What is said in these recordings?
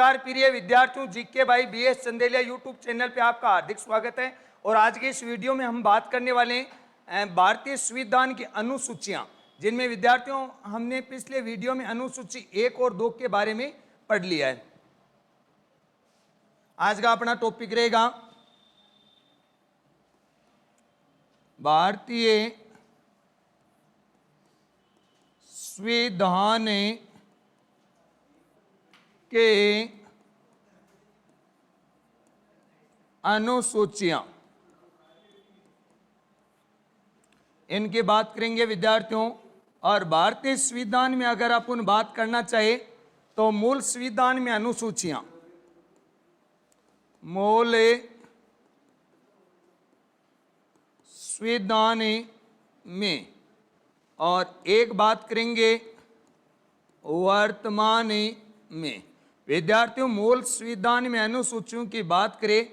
नमस्कार प्रिय विद्यार्थियों, जीके भाई बीएस चंदेलिया यूट्यूब चैनल पे आपका हार्दिक स्वागत है। और आज के इस वीडियो में हम बात करने वाले हैं भारतीय संविधान की अनुसूचियां, जिनमें विद्यार्थियों हमने पिछले वीडियो में अनुसूची 1 और 2 के बारे में पढ़ लिया है। आज का अपना टॉपिक रहेगा भारतीय संविधान के अनुसूचियां, इनकी बात करेंगे विद्यार्थियों। और भारतीय संविधान में अगर अपन बात करना चाहे तो मूल संविधान में अनुसूचियां, मूल संविधान में, और एक बात करेंगे वर्तमान में। विद्यार्थियों, मूल संविधान में अनुसूचियों की बात करें,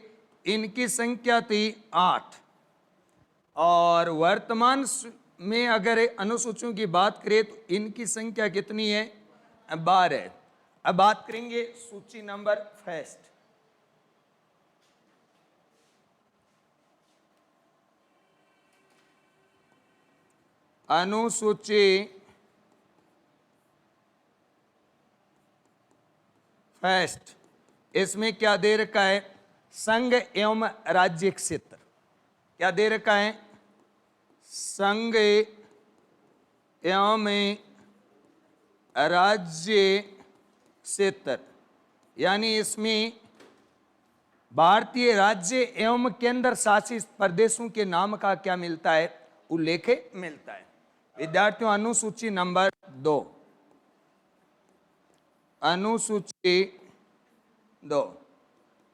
इनकी संख्या थी 8, और वर्तमान में अगर अनुसूचियों की बात करें तो इनकी संख्या कितनी है? 12। अब बात करेंगे सूची नंबर फर्स्ट। अनुसूची फर्स्ट, इसमें क्या दे रखा है? संघ एवं राज्य क्षेत्र। क्या दे रखा है? संघ एवं राज्य क्षेत्र, यानी इसमें भारतीय राज्य एवं केंद्र शासित प्रदेशों के नाम का क्या मिलता है? उल्लेख मिलता है। विद्यार्थियों, अनुसूची नंबर 2, अनुसूची 2,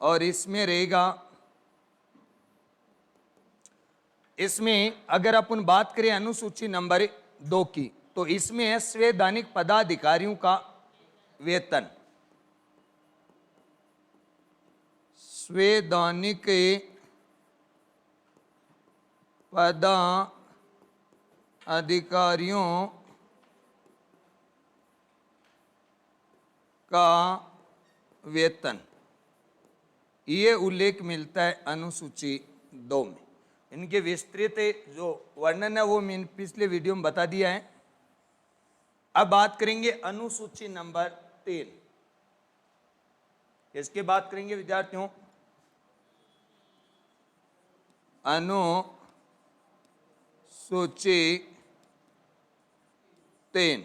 और इसमें रहेगा, इसमें अगर अपन बात करें अनुसूची नंबर 2 की, तो इसमें है संवैधानिक पदाधिकारियों का वेतन। संवैधानिक पदाधिकारियों का वेतन, ये उल्लेख मिलता है अनुसूची 2 में। इनके विस्तृत जो वर्णन है वो मैंने पिछले वीडियो में बता दिया है। अब बात करेंगे अनुसूची नंबर 3। इसके बात करेंगे विद्यार्थियों, अनुसूची 3।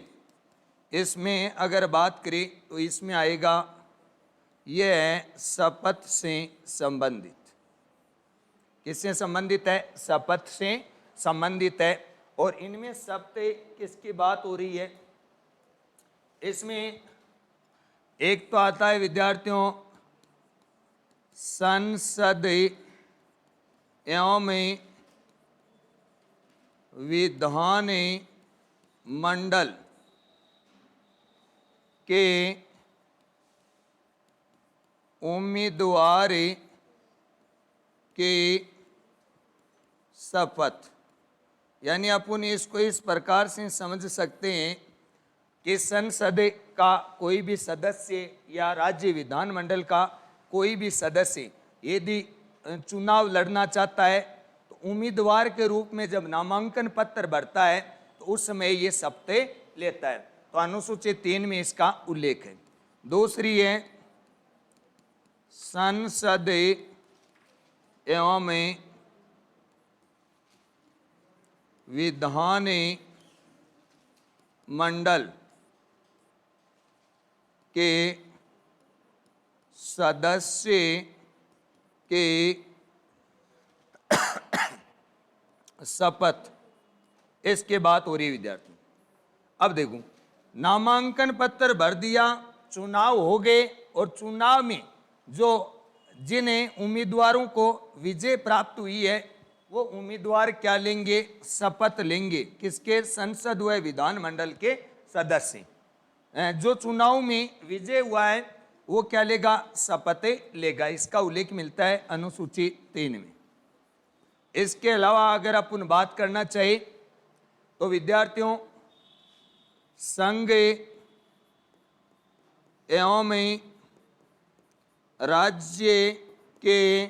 इसमें अगर बात करें तो इसमें आएगा, यह शपथ से संबंधित। किससे संबंधित है? शपथ से संबंधित है। और इनमें शपथ किसकी बात हो रही है? इसमें एक तो आता है विद्यार्थियों संसद एवं विधान मंडल के उम्मीदवार के शपथ, यानी अपन इसको इस प्रकार से समझ सकते हैं कि संसद का कोई भी सदस्य या राज्य विधानमंडल का कोई भी सदस्य यदि चुनाव लड़ना चाहता है तो उम्मीदवार के रूप में जब नामांकन पत्र भरता है तो उस समय ये शपथ लेता है। तो अनुसूची 3 में इसका उल्लेख है। दूसरी है संसद एवं विधान मंडल के सदस्य के शपथ, इसके बात हो रही है विद्यार्थी। अब देखो, नामांकन पत्र भर दिया, चुनाव हो गए, और चुनाव में जो जिन्हें उम्मीदवारों को विजय प्राप्त हुई है वो उम्मीदवार क्या लेंगे? शपथ लेंगे। किसके? संसद व विधानमंडल के सदस्य। जो चुनाव में विजय हुआ है वो क्या लेगा? शपथ लेगा। इसका उल्लेख मिलता है अनुसूची 3 में। इसके अलावा अगर अपन बात करना चाहे तो विद्यार्थियों संघ एवं राज्य के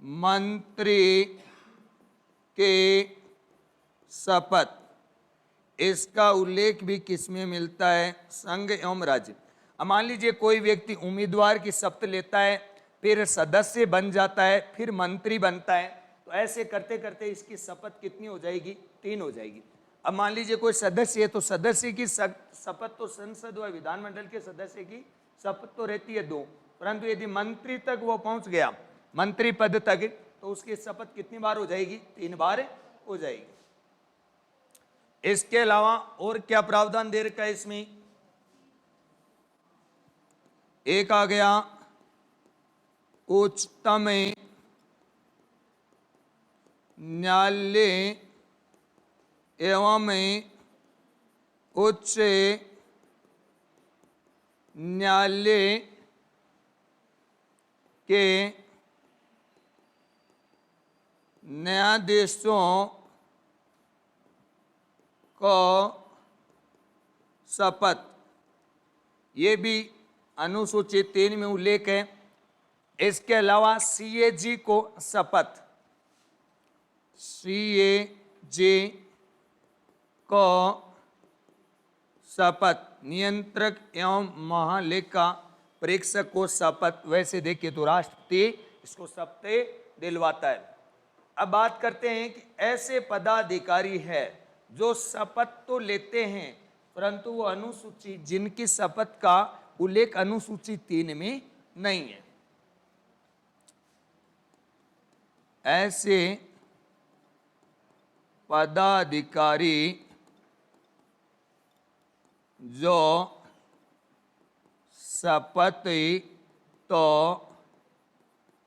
मंत्री के शपथ, इसका उल्लेख भी किसमें मिलता है? संघ एवं राज्य। अब मान लीजिए कोई व्यक्ति उम्मीदवार की शपथ लेता है, फिर सदस्य बन जाता है, फिर मंत्री बनता है, तो ऐसे करते करते इसकी शपथ कितनी हो जाएगी? 3 हो जाएगी। अब मान लीजिए कोई सदस्य है, तो सदस्य की शपथ तो संसद व विधानमंडल के सदस्य की शपथ तो रहती है 2, परंतु यदि मंत्री तक वो पहुंच गया, मंत्री पद तक, तो उसकी शपथ कितनी बार हो जाएगी? 3 बार हो जाएगी। इसके अलावा और क्या प्रावधान दे रखा है इसमें? एक आ गया उच्चतम न्यायालय एवं उच्च न्यायालय के न्यायाधीशों को शपथ, ये भी अनुसूची 3 में उल्लेख है। इसके अलावा सीएजी को शपथ, सीएजी को शपथ, नियंत्रक एवं महालेखा परीक्षक को शपथ। वैसे देखिए तो राष्ट्रपति इसको शपथ दिलवाता है। अब बात करते हैं कि ऐसे पदाधिकारी है जो शपथ तो लेते हैं, परंतु वो अनुसूची, जिनकी शपथ का उल्लेख अनुसूची 3 में नहीं है। ऐसे पदाधिकारी जो शपथ तो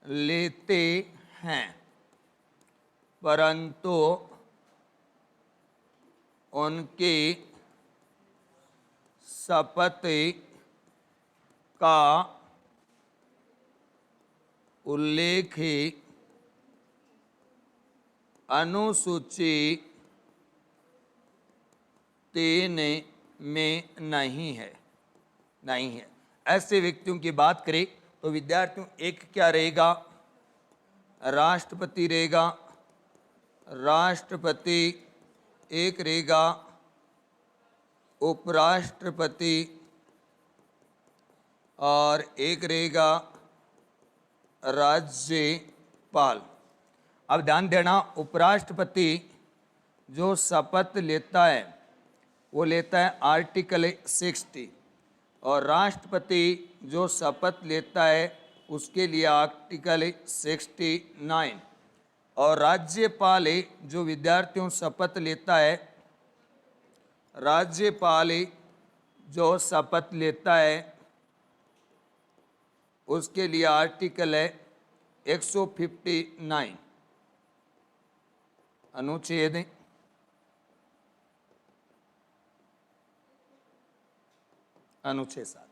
लेते हैं, परंतु उनकी शपथ का उल्लेख अनुसूची 3 में नहीं है। ऐसे व्यक्तियों की बात करें तो विद्यार्थियों, एक क्या रहेगा? राष्ट्रपति रहेगा, राष्ट्रपति एक रहेगा, उपराष्ट्रपति और एक रहेगा राज्यपाल। अब ध्यान देना, उपराष्ट्रपति जो शपथ लेता है वो लेता है आर्टिकल 60, और राष्ट्रपति जो शपथ लेता है उसके लिए आर्टिकल 69, और राज्यपाल जो विद्यार्थियों शपथ लेता है, राज्यपाल जो शपथ लेता है उसके लिए आर्टिकल है 159, अनुच्छेद अनुच्छेद 7।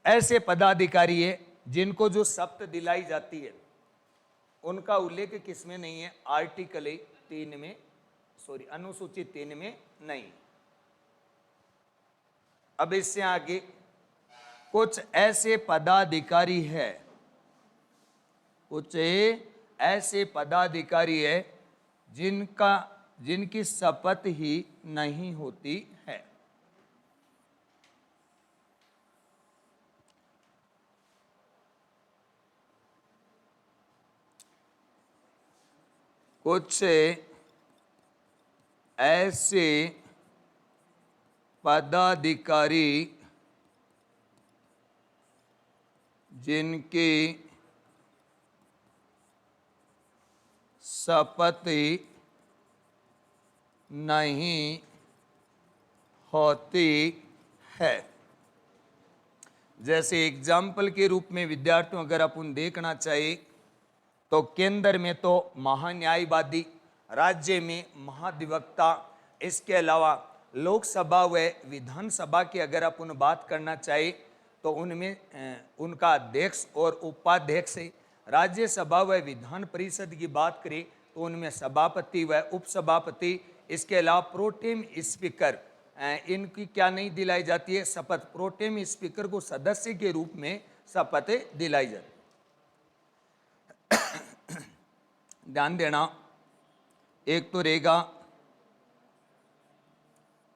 ऐसे पदाधिकारी है जिनको जो शपथ दिलाई जाती है उनका उल्लेख किसमें नहीं है? आर्टिकल 3 में, अनुसूची 3 में नहीं। अब इससे आगे कुछ ऐसे पदाधिकारी है, कुछ ऐसे पदाधिकारी है जिनकी शपथ ही नहीं होती है। कुछ ऐसे पदाधिकारी जिनकी शपथ नहीं होती है। जैसे एग्जाम्पल के रूप में विद्यार्थियों अगर अपन देखना चाहिए तो केंद्र में तो महान्यायवादी, राज्य में महाधिवक्ता, इसके अलावा लोकसभा व विधानसभा की अगर अपन बात करना चाहिए तो उनमें उनका अध्यक्ष और उपाध्यक्ष, राज्यसभा व विधान परिषद की बात करें तो उनमें सभापति व उपसभापति, इसके अलावा प्रोटेम स्पीकर, इनकी क्या नहीं दिलाई जाती है? शपथ। प्रोटेम स्पीकर को सदस्य के रूप में शपथ दिलाई जाती। ध्यान देना, एक तो रहेगा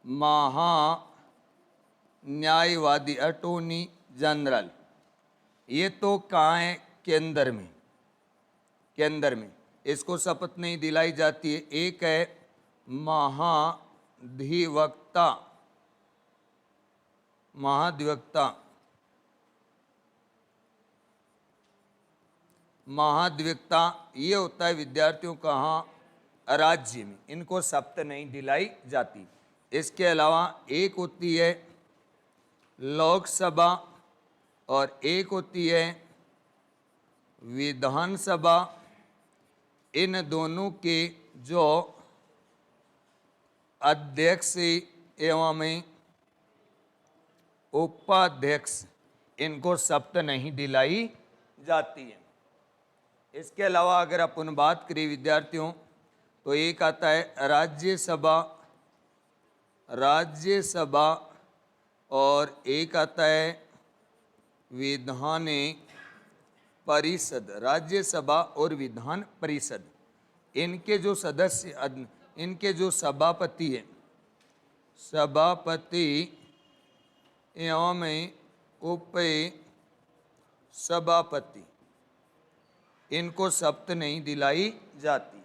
महान्यायवादी अटॉर्नी जनरल, ये तो कहाँ है? केंद्र में, केंद्र में इसको शपथ नहीं दिलाई जाती है। एक है महाधिवक्ता, महाधिवक्ता, महाधिवक्ता ये होता है विद्यार्थियों कहाँ? राज्य में, इनको शपथ नहीं दिलाई जाती। इसके अलावा एक होती है लोकसभा और एक होती है विधानसभा। इन दोनों के जो अध्यक्ष एवं उपाध्यक्ष, इनको शपथ नहीं दिलाई जाती है। इसके अलावा अगर अपन बात करें विद्यार्थियों, तो एक आता है राज्यसभा, राज्यसभा, और एक आता है विधान परिषद, राज्यसभा और विधान परिषद। इनके जो सदस्य, इनके जो सभापति है, सभापति एवं उप सभापति, इनको शपथ नहीं दिलाई जाती।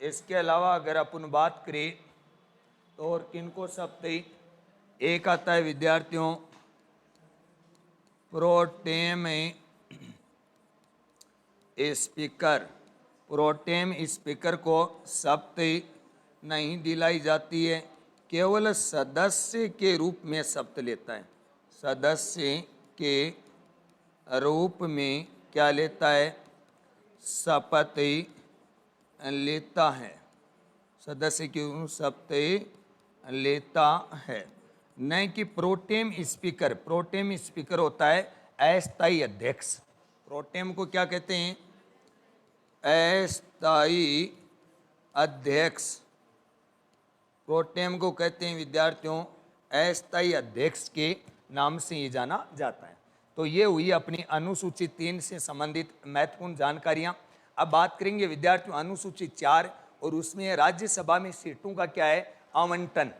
इसके अलावा अगर अपन बात करें तो और किनको शपथ? एक आता है विद्यार्थियों प्रोटेम स्पीकर, प्रोटेम स्पीकर को शपथ नहीं दिलाई जाती है, केवल सदस्य के रूप में शपथ लेता है। सदस्य के रूप में क्या लेता है? शपथ लेता है, सदस्य की शपथ लेता है। नहीं कि प्रोटेम स्पीकर, प्रोटेम स्पीकर होता है अस्थायी अध्यक्ष। प्रोटेम को क्या कहते हैं? अस्थायी अध्यक्ष। प्रोटेम को कहते हैं विद्यार्थियों अस्थायी अध्यक्ष के नाम से ये जाना जाता है। तो ये हुई अपनी अनुसूची 3 से संबंधित महत्वपूर्ण जानकारियां। अब बात करेंगे विद्यार्थियों अनुसूची 4, और उसमें राज्यसभा में सीटों का क्या है? आवंटन।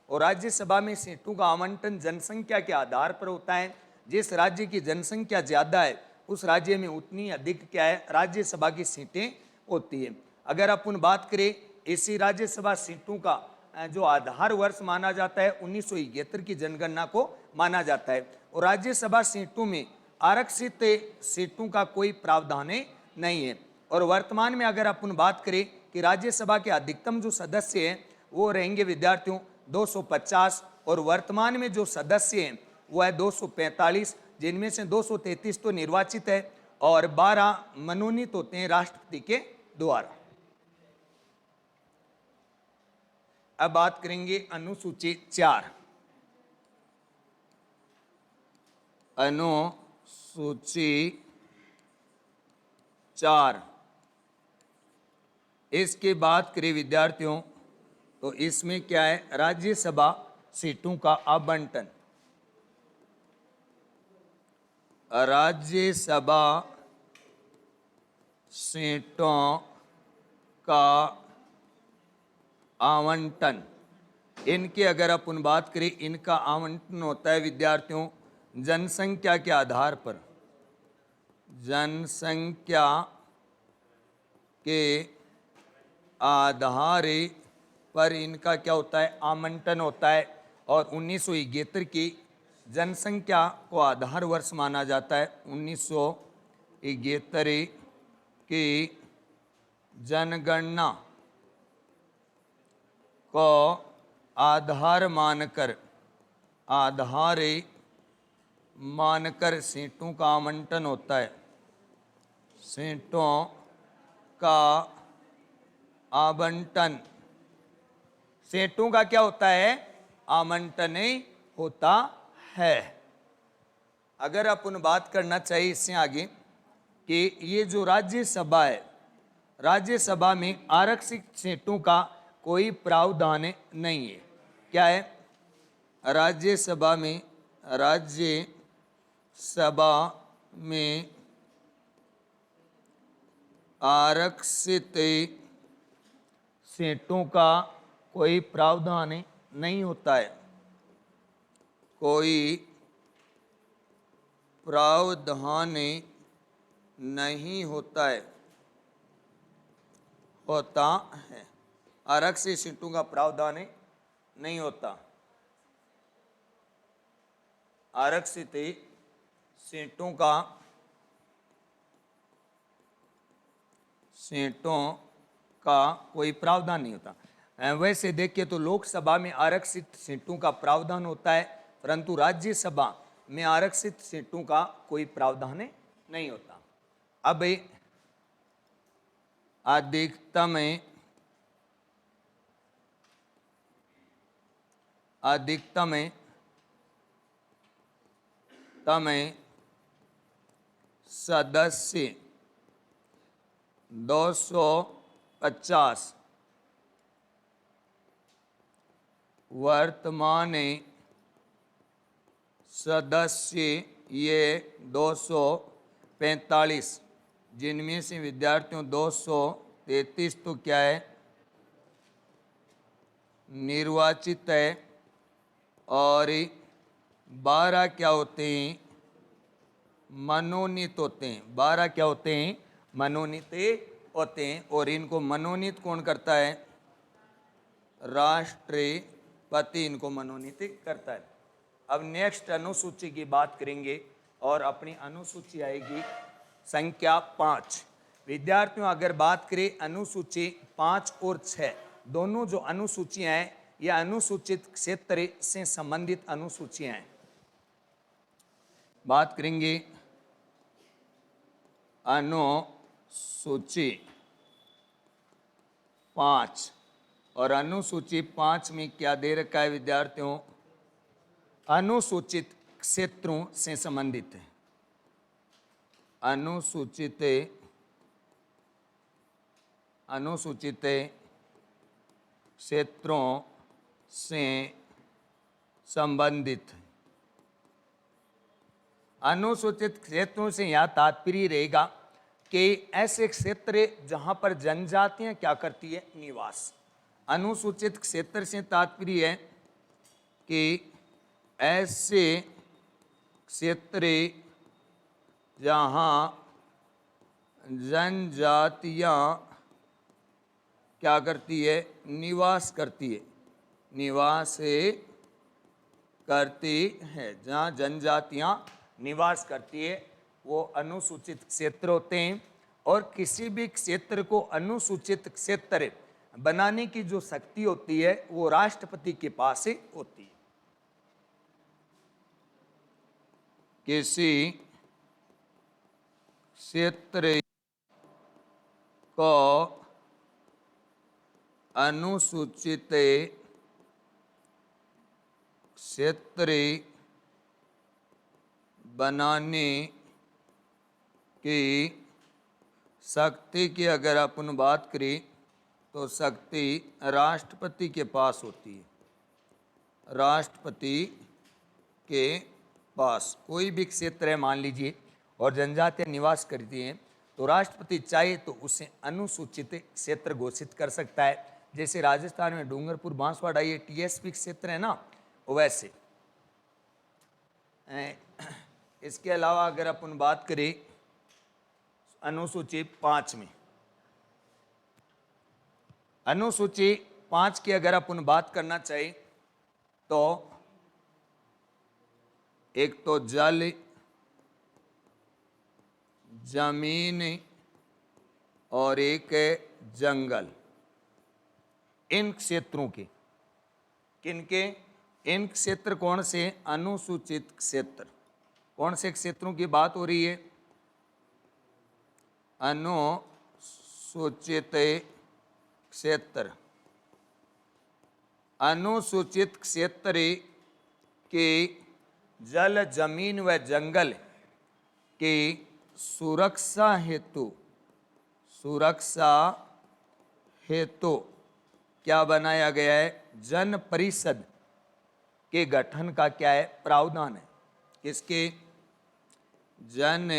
और राज्यसभा में सीटों का आवंटन जनसंख्या के आधार पर होता है। जिस राज्य की जनसंख्या ज़्यादा है उस राज्य में उतनी अधिक क्या है? राज्यसभा की सीटें होती है। अगर अपन बात करें इसी राज्यसभा सीटों का जो आधार वर्ष माना जाता है 1971 की जनगणना को माना जाता है। और राज्यसभा सीटों में आरक्षित सीटों का कोई प्रावधान नहीं है। और वर्तमान में अगर अपन बात करें कि राज्यसभा के अधिकतम जो सदस्य हैं वो रहेंगे विद्यार्थियों 250, और वर्तमान में जो सदस्य हैं वो है 245, जिनमें से 233 तो निर्वाचित है और 12 मनोनीत होते हैं राष्ट्रपति के द्वारा। अब बात करेंगे अनुसूची 4। अनुसूची 4 इसकी बात करें विद्यार्थियों तो इसमें क्या है? राज्यसभा सीटों का आवंटन। राज्यसभा सीटों का आवंटन, इनके अगर अपन बात करें इनका आवंटन होता है विद्यार्थियों जनसंख्या के आधार पर। जनसंख्या के आधार पर इनका क्या होता है? आवंटन होता है। और 1971 की जनसंख्या को आधार वर्ष माना जाता है। 1971 की जनगणना को आधार मानकर सीटों का आवंटन होता है। सीटों का आवंटन, सीटों का क्या होता है? आवंटन होता है। अगर अपन बात करना चाहिए इससे आगे कि ये जो राज्यसभा है, राज्यसभा में आरक्षित सीटों का कोई प्रावधान नहीं है। क्या है? राज्यसभा में, राज्यसभा में आरक्षित सीटों का कोई प्रावधान नहीं होता है, कोई प्रावधान नहीं होता है, होता है। आरक्षित सीटों का प्रावधान नहीं होता। आरक्षित सीटों का कोई प्रावधान नहीं होता। वैसे देखिए तो लोकसभा में आरक्षित सीटों का प्रावधान होता है, परंतु राज्यसभा में आरक्षित सीटों का कोई प्रावधान नहीं होता। अब अधिकतम सदस्य 250, वर्तमान सदस्य ये 245, जिनमें से विद्यार्थियों 233 तो क्या है, निर्वाचित है, और 12 क्या होते हैं, मनोनीत होते हैं। 12 क्या होते हैं, मनोनीत होते हैं। और इनको मनोनीत कौन करता है, राष्ट्रपति इनको मनोनीत करता है। अब नेक्स्ट अनुसूची की बात करेंगे और अपनी अनुसूची आएगी संख्या 5। विद्यार्थियों अगर बात करें अनुसूची 5 और 6, दोनों जो अनुसूचियां हैं यह अनुसूचित क्षेत्र से संबंधित अनुसूचियां हैं। बात करेंगे अनुसूची 5, और अनुसूची 5 में क्या दे रखा है विद्यार्थियों, अनुसूचित क्षेत्रों से संबंधित है। अनुसूचित क्षेत्रों से संबंधित। अनुसूचित क्षेत्रों से यह तात्पर्य रहेगा कि ऐसे क्षेत्र जहां पर जनजातियां क्या करती है, निवास। अनुसूचित क्षेत्र से तात्पर्य है कि ऐसे क्षेत्र जहां जनजातियां क्या करती है, निवास करती है, निवास करती है। जहां जनजातियां निवास करती है वो अनुसूचित क्षेत्र होते हैं। और किसी भी क्षेत्र को अनुसूचित क्षेत्र बनाने की जो शक्ति होती है वो राष्ट्रपति के पास ही होती है। किसी क्षेत्र को अनुसूचित क्षेत्र बनाने की शक्ति की अगर अपन बात करें तो शक्ति राष्ट्रपति के पास होती है। राष्ट्रपति के पास कोई भी क्षेत्र है मान लीजिए और जनजातियां निवास करती हैं, तो राष्ट्रपति चाहे तो उसे अनुसूचित क्षेत्र घोषित कर सकता है। जैसे राजस्थान में डूंगरपुर बांसवाड़ा ये टीएसपी क्षेत्र है ना, वैसे। इसके अलावा अगर अपन बात करें अनुसूची 5 में, अनुसूची 5 की अगर अपन बात करना चाहिए तो एक तो जल, जमीन और एक है जंगल। इन क्षेत्रों के, किनके, इन क्षेत्र कौन से, अनुसूचित क्षेत्र। कौन से क्षेत्रों की बात हो रही है, अनुसूचित क्षेत्र। अनुसूचित क्षेत्र के जल, जमीन व जंगल की सुरक्षा हेतु क्या बनाया गया है, जन परिषद के गठन का क्या है, प्रावधान है। किसके, जन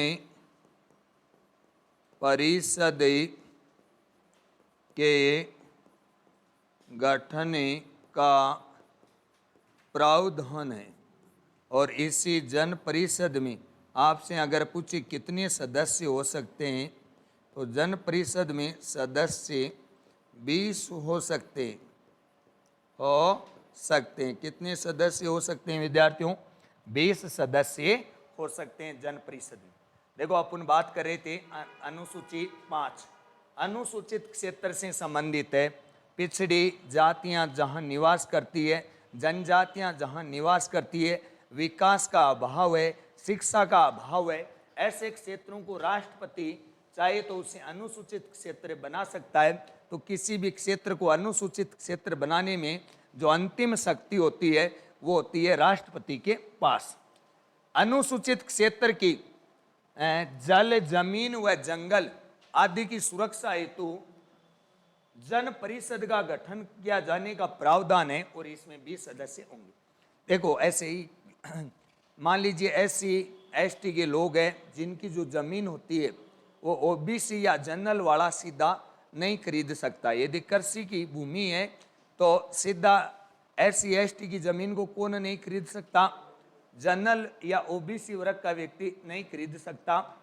परिषद के गठन का प्रावधान है। और इसी जन परिषद में आपसे अगर पूछे कितने सदस्य हो सकते हैं, तो जन परिषद में सदस्य 20 हो सकते हैं। कितने सदस्य हो सकते हैं विद्यार्थियों? 20 सदस्य हो सकते हैं जन परिषद में। देखो अपन बात कर रहे थे अनुसूची 5 अनुसूचित क्षेत्र से संबंधित है। पिछड़ी जातियां जहां निवास करती है, जनजातियां जहां निवास करती है, विकास का अभाव है, शिक्षा का अभाव है, ऐसे क्षेत्रों को राष्ट्रपति चाहे तो उसे अनुसूचित क्षेत्र बना सकता है। तो किसी भी क्षेत्र को अनुसूचित क्षेत्र बनाने में जो अंतिम शक्ति होती है वो होती है राष्ट्रपति के पास। अनुसूचित क्षेत्र की जल, जमीन व जंगल आदि की सुरक्षा हेतु जन परिषद का गठन किया जाने का प्रावधान है और इसमें 20 सदस्य होंगे। देखो ऐसे ही मान लीजिए SC ST के लोग हैं जिनकी जो जमीन होती है वो OBC या जनरल वाला सीधा नहीं खरीद सकता। यदि कृषि की भूमि है तो सीधा SC ST की जमीन को कौन नहीं खरीद सकता? जनरल या OBC वर्ग का व्यक्ति नहीं खरीद सकता।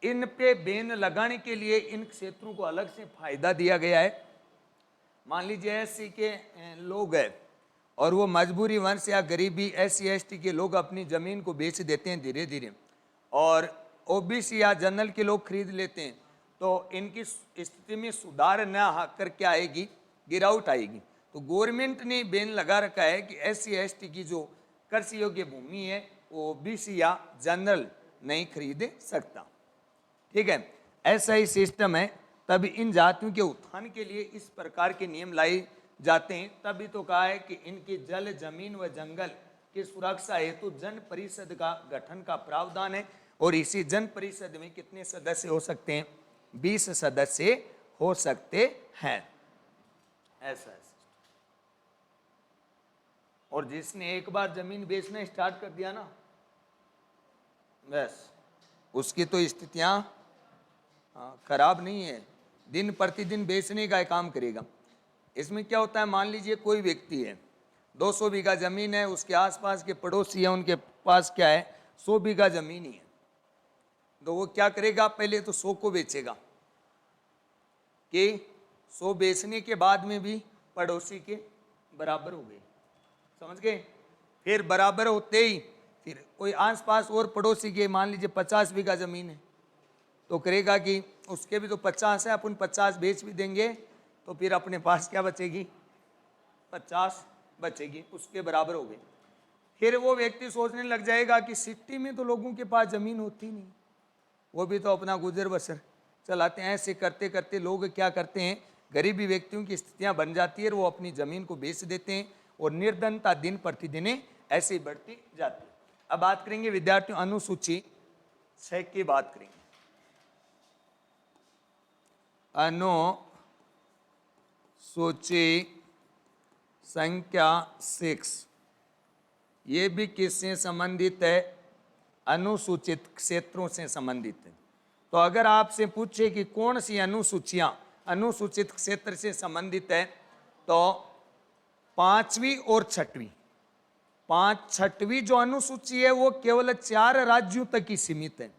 इन पे बैन लगाने के लिए इन क्षेत्रों को अलग से फायदा दिया गया है। मान लीजिए SC के लोग हैं और वो मजबूरी वंश या गरीबी SC ST के लोग अपनी जमीन को बेच देते हैं धीरे धीरे, और OBC या जनरल के लोग खरीद लेते हैं, तो इनकी स्थिति में सुधार न कर क्या आएगी? गिरावट आएगी। तो गवर्नमेंट ने बैन लगा रखा है कि SC ST की जो कृषि योग्य भूमि है वो OBC या जनरल नहीं खरीद सकता। ठीक है, ऐसा ही सिस्टम है। तभी इन जातियों के उत्थान के लिए इस प्रकार के नियम लाए जाते हैं। तभी तो कहा है कि इनकी जल, जमीन व जंगल की सुरक्षा हेतु जन परिषद का गठन का प्रावधान है। और इसी जन परिषद में कितने सदस्य हो सकते हैं? 20 सदस्य हो सकते हैं। ऐसा है। और जिसने एक बार जमीन बेचना स्टार्ट कर दिया ना, बस उसकी तो स्थितियां खराब नहीं है, दिन प्रतिदिन बेचने का काम करेगा। इसमें क्या होता है, मान लीजिए कोई व्यक्ति है 200 बीघा जमीन है, उसके आसपास के पड़ोसी है उनके पास क्या है 100 बीघा जमीन ही है, तो वो क्या करेगा? पहले तो 100 को बेचेगा कि 100 बेचने के बाद में भी पड़ोसी के बराबर हो गए, समझ गए? फिर बराबर होते ही फिर कोई आसपास और पड़ोसी के मान लीजिए 50 बीघा जमीन है, तो करेगा कि उसके भी तो 50 है, अपन 50 बेच भी देंगे तो फिर अपने पास क्या बचेगी? 50 बचेगी, उसके बराबर हो गई। फिर वो व्यक्ति सोचने लग जाएगा कि सिटी में तो लोगों के पास जमीन होती नहीं, वो भी तो अपना गुजर बसर चलाते हैं। ऐसे करते करते लोग क्या करते हैं, गरीबी व्यक्तियों की स्थितियां बन जाती है, वो अपनी जमीन को बेच देते हैं और निर्धनता दिन प्रतिदिन ऐसे ही बढ़ती जाती है। अब बात करेंगे विद्यार्थियों अनुसूची 6 की बात करेंगे। अनुसूची संख्या 6, ये भी किससे संबंधित है? अनुसूचित क्षेत्रों से संबंधित है। तो अगर आपसे पूछे कि कौन सी अनुसूचियां अनुसूचित क्षेत्र से संबंधित है, तो 5वीं और 6वीं। 6वीं जो अनुसूची है वो केवल 4 राज्यों तक ही सीमित है,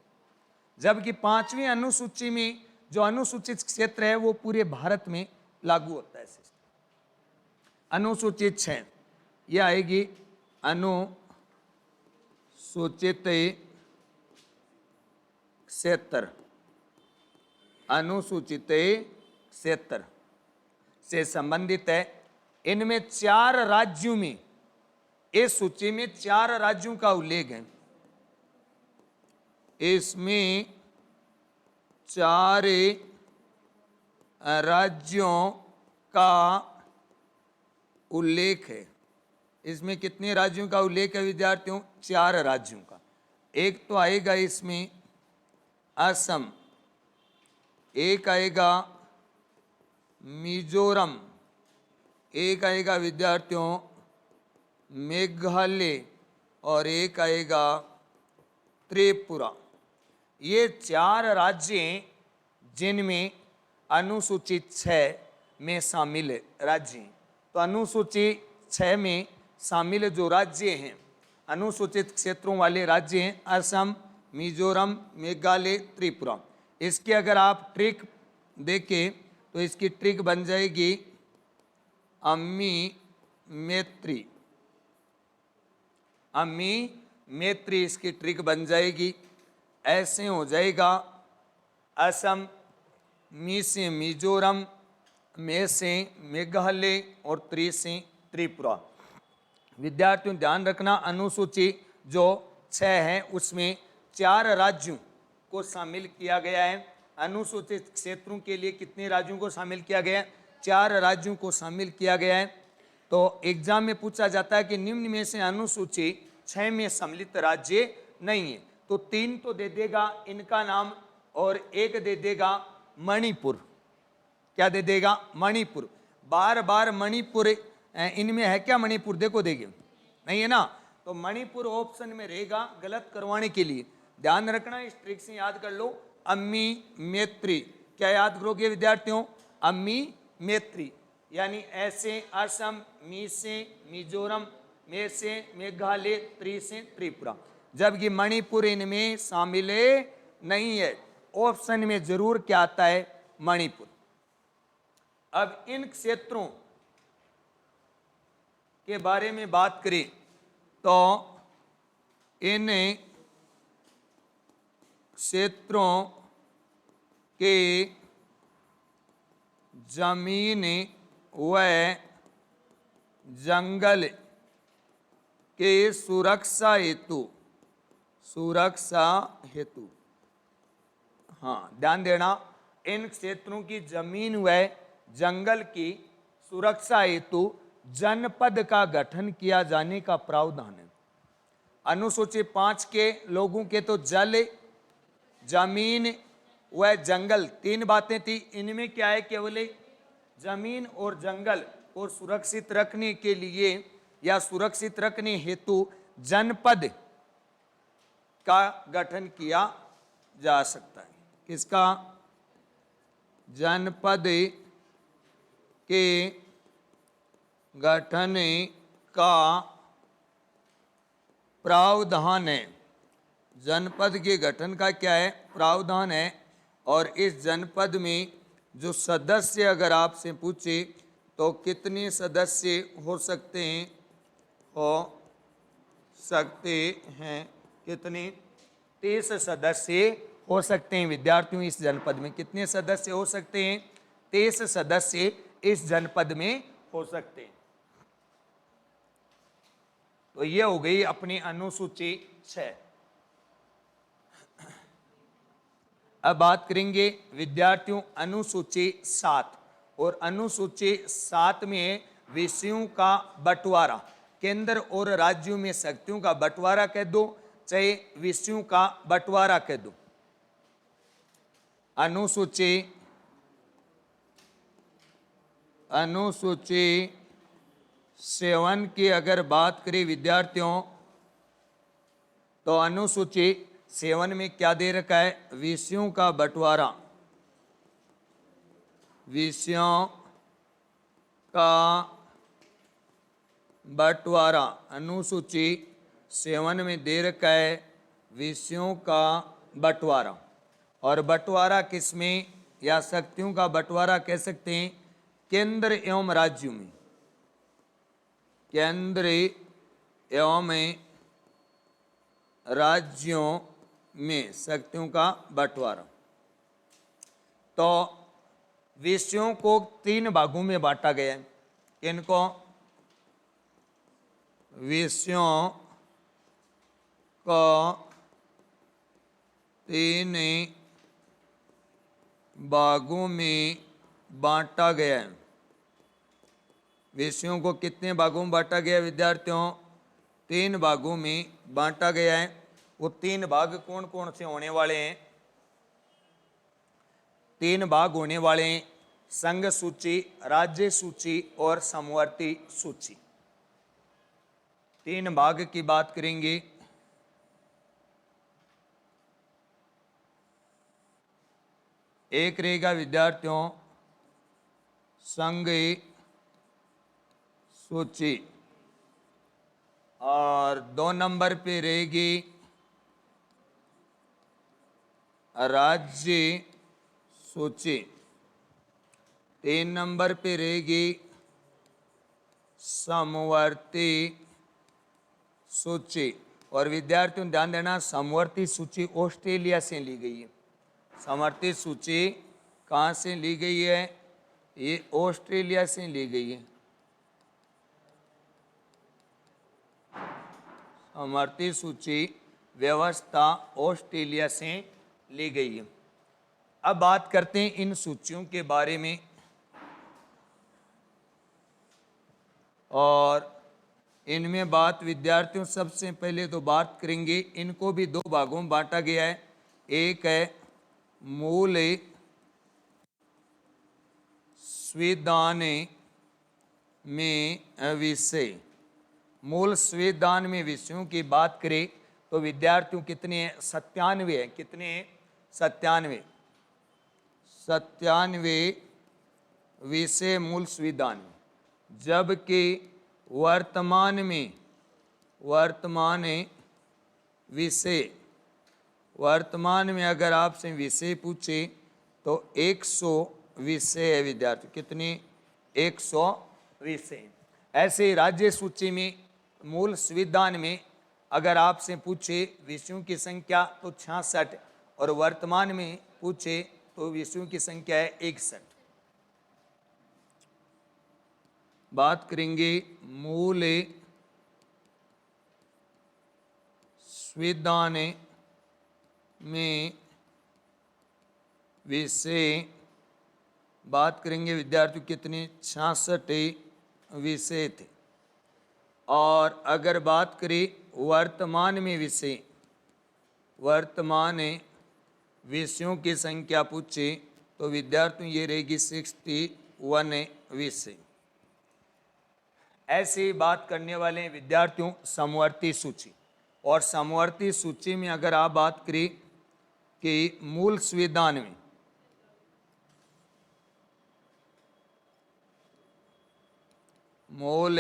जबकि 5वीं अनुसूची में जो अनुसूचित क्षेत्र है वो पूरे भारत में लागू होता है। अनुसूचित 6 ये आएगी अनुसूचित क्षेत्र। अनुसूचित क्षेत्र से संबंधित है। इनमें 4 राज्यों में, इस सूची में 4 राज्यों का उल्लेख है। इसमें 4 राज्यों का उल्लेख है। इसमें कितने राज्यों का उल्लेख है विद्यार्थियों? 4 राज्यों का। एक तो आएगा इसमें असम, एक आएगा मिजोरम, एक आएगा विद्यार्थियों मेघालय और एक आएगा त्रिपुरा। ये 4 राज्य जिनमें अनुसूचित 6 में शामिल राज्य हैं। तो अनुसूचित 6 में शामिल जो राज्य हैं, अनुसूचित क्षेत्रों वाले राज्य हैं असम, मिजोरम, मेघालय, त्रिपुरा। इसकी अगर आप ट्रिक देखें तो इसकी ट्रिक बन जाएगी अम्मी मैत्री। अम्मी मैत्री इसकी ट्रिक बन जाएगी। ऐसे हो जाएगा असम, मी से मिजोरम, मे से मेघालय और त्रि से त्रिपुरा। विद्यार्थियों ध्यान रखना, अनुसूची जो 6 है उसमें 4 राज्यों को शामिल किया गया है। अनुसूचित क्षेत्रों के लिए कितने राज्यों को शामिल किया गया है? 4 राज्यों को शामिल किया गया है। तो एग्जाम में पूछा जाता है कि निम्न में से अनुसूची 6 में सम्मिलित राज्य नहीं है, तो 3 तो दे देगा इनका नाम और एक दे देगा मणिपुर। क्या दे देगा? मणिपुर। बार बार मणिपुर इनमें है क्या? मणिपुर देखो देंगे नहीं है ना, तो मणिपुर ऑप्शन में रहेगा गलत करवाने के लिए। ध्यान रखना, इस ट्रिक से याद कर लो अम्मी मैत्री। क्या याद करोगे विद्यार्थियों? अम्मी मैत्री यानी ऐसे असम, मी से मिजोरम, मे से मेघालय, त्रि से त्रिपुरा। जबकि मणिपुर इनमें शामिल नहीं है। ऑप्शन में जरूर क्या आता है? मणिपुर। अब इन क्षेत्रों के बारे में बात करें तो इन क्षेत्रों के जमीन व जंगल के सुरक्षा हेतु, हाँ ध्यान देना, इन क्षेत्रों की जमीन व जंगल की सुरक्षा हेतु जनपद का गठन किया जाने का प्रावधान है। अनुसूचित 5 के लोगों के तो जल, जमीन व जंगल 3 बातें थी। इनमें क्या है? केवल जमीन और जंगल को सुरक्षित रखने के लिए या सुरक्षित रखने हेतु जनपद का गठन किया जा सकता है। किसका? जनपद के गठन का प्रावधान है। जनपद के गठन का क्या है? प्रावधान है। और इस जनपद में जो सदस्य अगर आपसे पूछे तो कितने सदस्य हो सकते हैं? हो सकते हैं कितने? 30 सदस्य हो सकते हैं। विद्यार्थियों इस जनपद में कितने सदस्य हो सकते हैं? 30 सदस्य इस जनपद में हो सकते हैं। तो ये हो गई अपनी अनुसूची 6। अब बात करेंगे विद्यार्थियों अनुसूची 7। और अनुसूची 7 में विषयों का बंटवारा, केंद्र और राज्यों में शक्तियों का बंटवारा कह दो, चाहे विषयों का बंटवारा कह दो। अनुसूची 7 की अगर बात करें विद्यार्थियों तो अनुसूची 7 में क्या दे रखा है? विषयों का बंटवारा। विषयों का बंटवारा अनुसूची 7 में दे रखा है विषयों का बंटवारा। और बंटवारा किसमें या शक्तियों का बंटवारा कह सकते हैं? केंद्र एवं राज्यों में। केंद्र एवं राज्यों में शक्तियों का बंटवारा। तो विषयों को 3 भागों में बांटा गया है। किनको? विषयों को 3 भागों में बांटा गया है। विषयों को कितने भागों में बांटा गया है विद्यार्थियों? 3 भागों में बांटा गया है। वो 3 भाग कौन कौन से होने वाले हैं? 3 भाग होने वाले हैं, संघ सूची, राज्य सूची और समवर्ती सूची। 3 भाग की बात करेंगे। एक रहेगा विद्यार्थियों संघ सूची, और 2 नंबर पे रहेगी राज्य सूची, 3 नंबर पे रहेगी समवर्ती सूची। और विद्यार्थियों ध्यान देना, समवर्ती सूची ऑस्ट्रेलिया से ली गई है। समवर्ती सूची कहाँ से ली गई है? ये ऑस्ट्रेलिया से ली गई है। समवर्ती सूची व्यवस्था ऑस्ट्रेलिया से ली गई है। अब बात करते हैं इन सूचियों के बारे में, और इनमें बात विद्यार्थियों सबसे पहले तो बात करेंगे, इनको भी 2 भागों में बांटा गया है। एक है मूल संविधान में विषय। मूल संविधान में विषयों की बात करें तो विद्यार्थियों कितने हैं? 97 है। कितने हैं? 97। 97 विषय मूल संविधान में, जबकि वर्तमान में अगर आपसे विषय पूछे तो 100 विषय है विद्यार्थी। कितने? 100 विषय। ऐसे राज्य सूची में, मूल संविधान में अगर आपसे पूछे विषयों की संख्या तो 66, और वर्तमान में पूछे तो विषयों की संख्या है 61। बात करेंगे मूल संविधान में विषय, बात करेंगे विद्यार्थी कितने? 66 विषय थे। और अगर बात करें वर्तमान में विषय, वर्तमान विषयों की संख्या पूछे तो विद्यार्थियों ये रहेगी 61 विषय। ऐसी बात करने वाले हैं विद्यार्थियों समवर्ती सूची। और समवर्ती सूची में अगर आप बात करें कि मूल संविधान में, मूल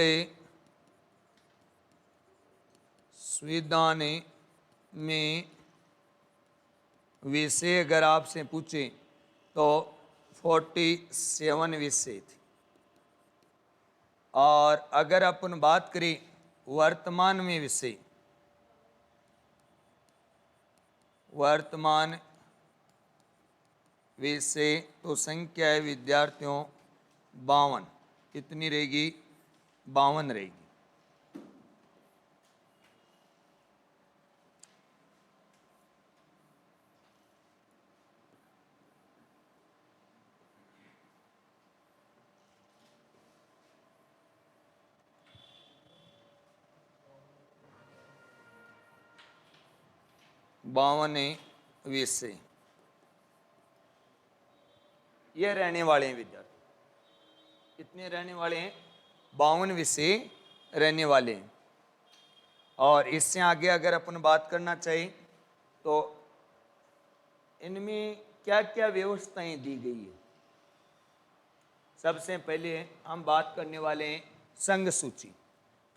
संविधान में विषय अगर आपसे पूछे तो 47 विषय थे। और अगर अपन बात करें वर्तमान में विषय, वर्तमान विषय तो संख्या है विद्यार्थियों 52। कितनी रहेगी? 52 रहेगी। बावन विषय ये रहने वाले हैं विद्यार्थी। कितने रहने वाले हैं? 52 विषय रहने वाले हैं। और इससे आगे अगर अपन बात करना चाहिए तो इनमें क्या क्या व्यवस्थाएं दी गई है। सबसे पहले हम बात करने वाले हैं संघ सूची।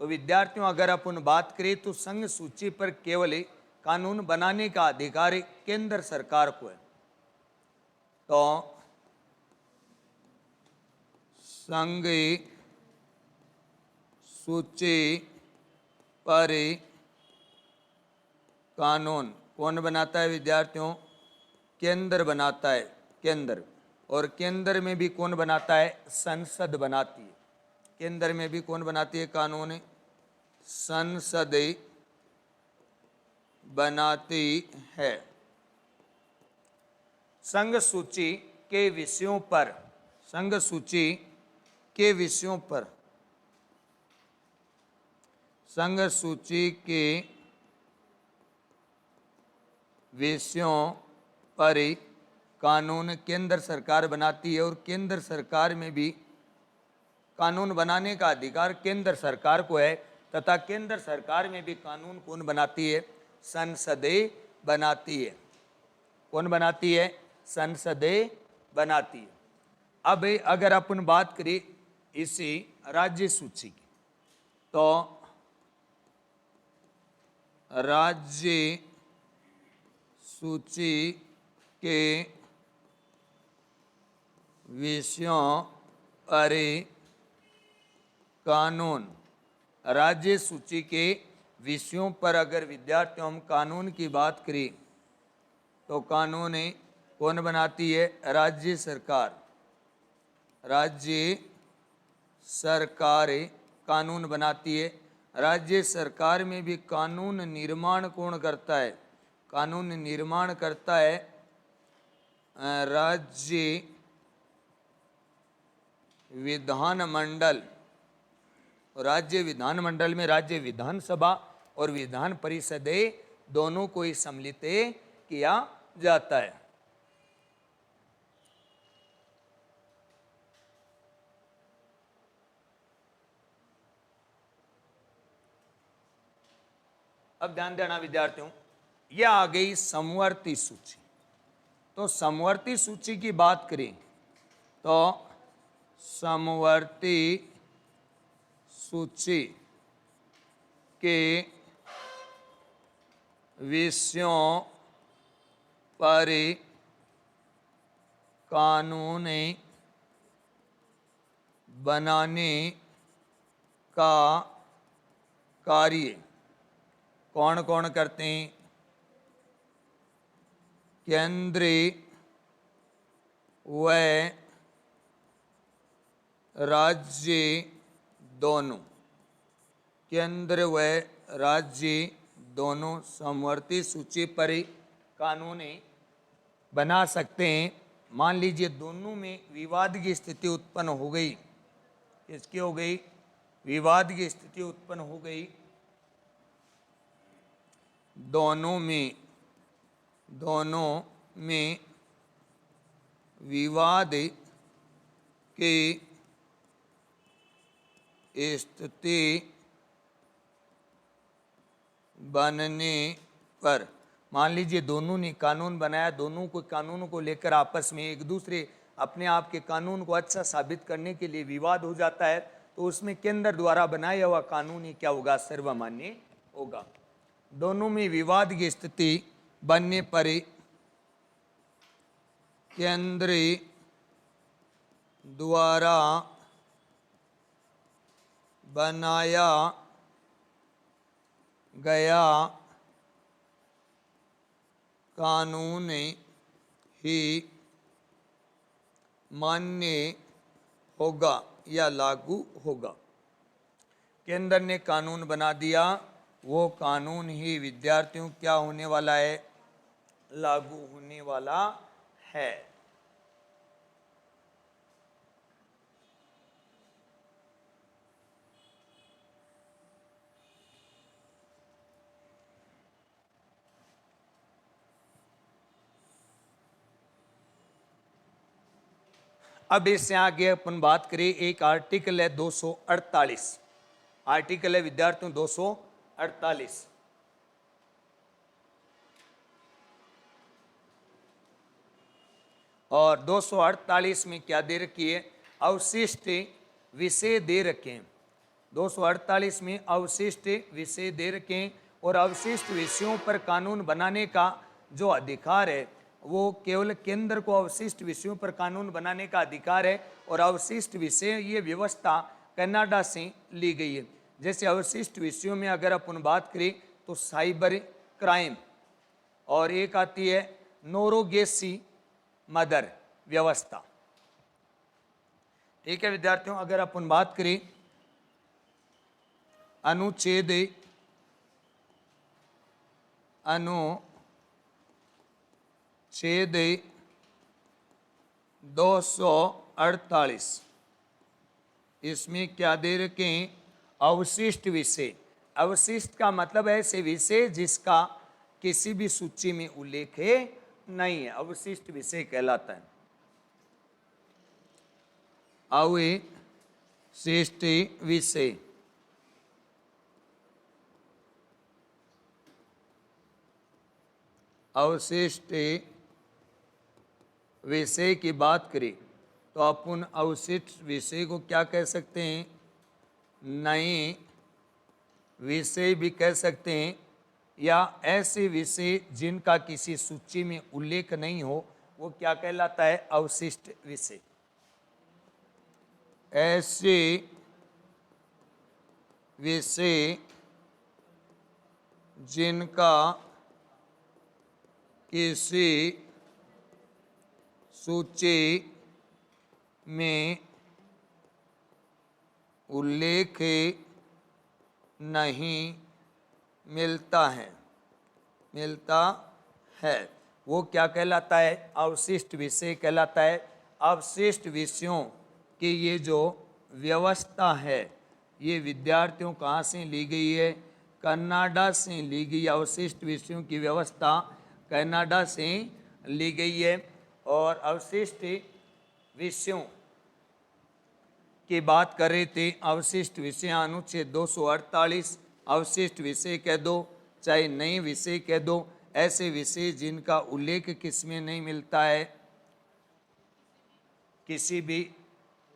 तो विद्यार्थियों अगर अपन बात करें तो संघ सूची पर केवल कानून बनाने का अधिकार केंद्र सरकार को है। तो संघ सूची पर कानून कौन बनाता है विद्यार्थियों? केंद्र बनाता है, केंद्र। और केंद्र में भी कौन बनाता है? संसद बनाती है। केंद्र में भी कौन बनाती है कानून? संसद बनाती है। संघ सूची के विषयों पर, संघ सूची के विषयों पर, संघ सूची के विषयों पर कानून केंद्र सरकार बनाती है। और केंद्र सरकार में भी कानून बनाने का अधिकार केंद्र सरकार को है। तथा केंद्र सरकार में भी कानून कौन बनाती है? संसद बनाती है। कौन बनाती है? संसदें बनाती है। अब अगर अपन बात करें इसी राज्य सूची की, तो राज्य सूची के विषयों पर कानून, राज्य सूची के विषयों पर अगर विद्यार्थियों हम कानून की बात करें तो कानून कौन बनाती है? राज्य सरकार। राज्य सरकार कानून बनाती है। राज्य सरकार में भी कानून निर्माण कौन करता है? कानून निर्माण करता है राज्य विधानमंडल। राज्य विधानमंडल में राज्य विधानसभा और विधान परिषदें दोनों को ही सम्मिलित किया जाता है। अब ध्यान देना विद्यार्थियों, यह आ गई समवर्ती सूची। तो समवर्ती सूची की बात करें तो समवर्ती सूची के विषयों पर कानून बनाने का कार्य कौन कौन करते हैं? केंद्र व राज्य दोनों, केंद्र व राज्य दोनों समवर्ती सूची पर कानून बना सकते हैं। मान लीजिए दोनों में विवाद की स्थिति उत्पन्न हो गई। किसकी हो गई? विवाद की स्थिति उत्पन्न हो गई। दोनों में विवाद की स्थिति बनने पर, मान लीजिए दोनों ने कानून बनाया, दोनों को कानून को लेकर आपस में एक दूसरे अपने आप के कानून को अच्छा साबित करने के लिए विवाद हो जाता है, तो उसमें केंद्र द्वारा बनाया हुआ कानून ही क्या होगा? सर्वमान्य होगा। दोनों में विवाद की स्थिति बनने पर केंद्र द्वारा बनाया गया कानून ही मान्य होगा या लागू होगा। केंद्र ने कानून बना दिया, वो कानून ही विद्यार्थियों क्या होने वाला है? लागू होने वाला है। अब इससे आगे अपन बात करें, एक आर्टिकल है 248। आर्टिकल है विद्यार्थियों 248। और 248 में क्या दे रखी है? अवशिष्ट विषय दे रखे हैं। 248 में अवशिष्ट विषय दे रखे हैं और अवशिष्ट विषयों पर कानून बनाने का जो अधिकार है वो केवल केंद्र को अवशिष्ट विषयों पर कानून बनाने का अधिकार है। और अवशिष्ट विषय ये व्यवस्था कनाडा से ली गई है। जैसे अवशिष्ट विषयों में अगर अपन बात करें तो साइबर क्राइम, और एक आती है नोरोगेसी मदर व्यवस्था। ठीक है विद्यार्थियों, अगर अपन बात करें अनुच्छेद 248, इसमें क्या दे रखे हैं? अवशिष्ट विषय। अवशिष्ट का मतलब है ऐसे विषय जिसका किसी भी सूची में उल्लेख नहीं है, अवशिष्ट विषय कहलाता है। अवशिष्ट विषय अवशिष्ट विषय की बात करें तो अपन अवशिष्ट विषय को क्या कह सकते हैं? नए विषय भी कह सकते हैं, या ऐसे विषय जिनका किसी सूची में उल्लेख नहीं हो वो क्या कहलाता है? अवशिष्ट विषय। ऐसे विषय जिनका किसी सूची में उल्लेख नहीं मिलता है वो क्या कहलाता है? अवशिष्ट विषय कहलाता है। अवशिष्ट विषयों की ये जो व्यवस्था है ये विद्यार्थियों कहाँ से ली गई है? कनाडा से ली गई। अवशिष्ट विषयों की व्यवस्था कनाडा से ली गई है। और अवशिष्ट विषयों की बात कर रहे थे। अवशिष्ट विषय अनुच्छेद 248 अवशिष्ट विषय कह दो चाहे नए विषय कह दो, ऐसे विषय जिनका उल्लेख किसमें नहीं मिलता है? किसी भी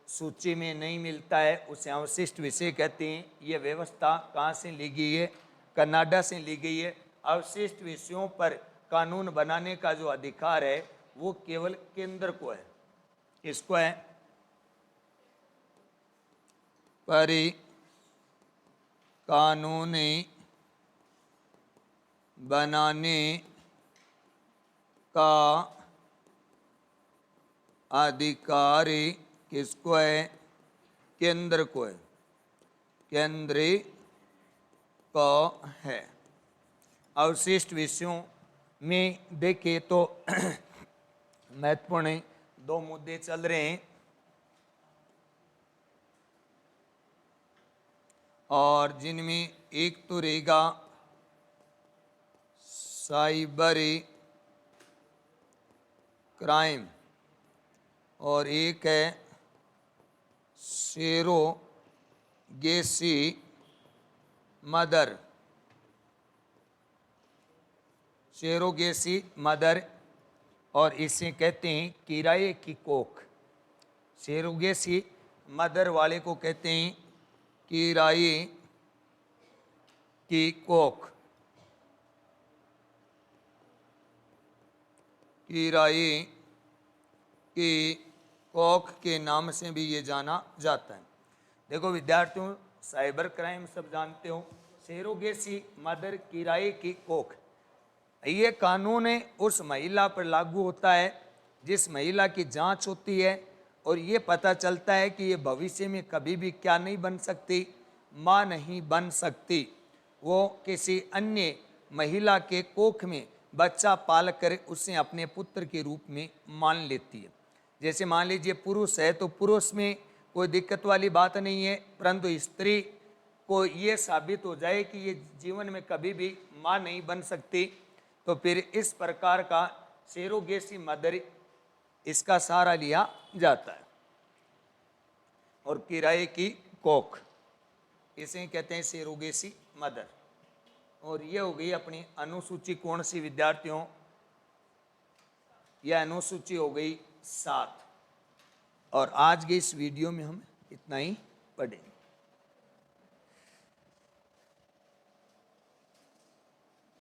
सूची में नहीं मिलता है, उसे अवशिष्ट विषय कहते हैं। ये व्यवस्था कहाँ से ली गई है? कनाडा से ली गई है। अवशिष्ट विषयों पर कानून बनाने का जो अधिकार है वो केवल केंद्र को है। किसको है? परि कानूनी बनाने का अधिकारी किसको है? केंद्र को है। केंद्र को है। अवशिष्ट विषयों में देखें तो महत्वपूर्ण दो मुद्दे चल रहे हैं, और जिनमें एक तो रहेगा साइबर क्राइम और एक है सेरोगेसी मदर। सेरोगेसी मदर, और इसे कहते हैं किराए की कोख। सेरोगेसी मदर वाले को कहते हैं किराए की कोख। किराए की कोख के नाम से भी ये जाना जाता है। देखो विद्यार्थियों, साइबर क्राइम सब जानते हो, सेरोगेसी मदर, किराए की कोख, ये कानून है उस महिला पर लागू होता है जिस महिला की जांच होती है और ये पता चलता है कि ये भविष्य में कभी भी क्या नहीं बन सकती? माँ नहीं बन सकती। वो किसी अन्य महिला के कोख में बच्चा पाल कर उसे अपने पुत्र के रूप में मान लेती है। जैसे मान लीजिए पुरुष है तो पुरुष में कोई दिक्कत वाली बात नहीं है, परंतु स्त्री को ये साबित हो जाए कि ये जीवन में कभी भी माँ नहीं बन सकती, तो फिर इस प्रकार का सेरोगेसी मदर, इसका सहारा लिया जाता है। और किराए की कोख, इसे कहते हैं सेरोगेसी मदर। और ये हो गई अपनी अनुसूची कौन सी विद्यार्थियों? यह अनुसूची हो गई 7। और आज के इस वीडियो में हम इतना ही पढ़ेंगे।